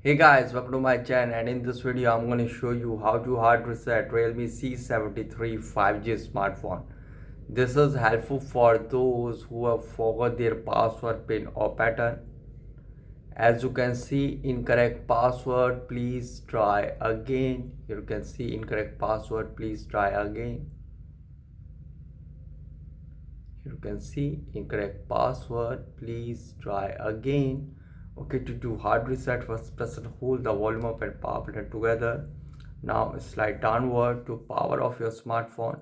Hey guys, welcome to my channel, and in this video I'm going to show you how to hard reset Realme C73 5G smartphone. This is helpful for those who have forgot their password, pin or pattern. As you can see, incorrect password, please try again. You can see incorrect password, please try again. You can see incorrect password, please try again. Okay, to do hard reset, first press and hold the volume up and power button together. Now slide downward to power off your smartphone.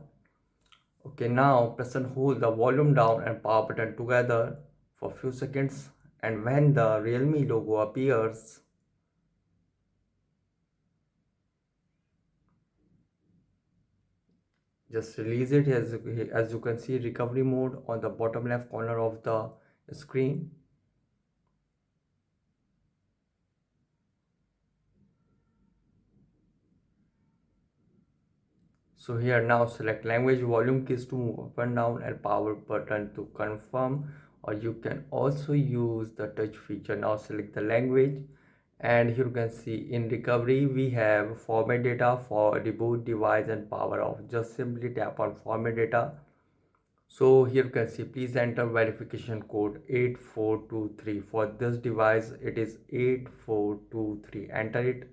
Okay, now press and hold the volume down and power button together for a few seconds, and when the Realme logo appears, just release it. As you can see, recovery mode on the bottom left corner of the screen. So here now select language, volume keys to move up and down, and power button to confirm, or you can also use the touch feature. Now select the language, and here you can see in recovery we have format data for reboot device and power off. Just simply tap on format data. So here you can see please enter verification code 8423. For this device it is 8423. Enter it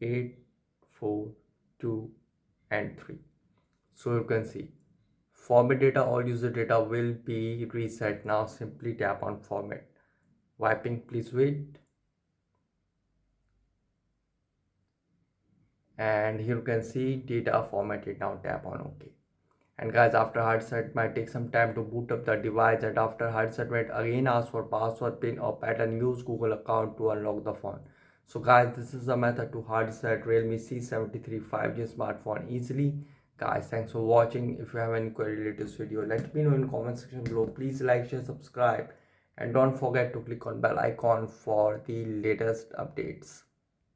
882 and 3. So you can see format data, all user data will be reset. Now simply tap on format. Wiping, please wait. And here you can see data formatted. Now tap on OK. And guys, after hard set might take some time to boot up the device, and after hard set might again ask for password, pin or pattern. Use Google account to unlock the phone. So guys, this is the method to hard set Realme C73 5G smartphone easily. Guys, thanks for watching. If you have any query related to this video, let me know in the comment section below. Please like, share, subscribe, and don't forget to click on bell icon for the latest updates.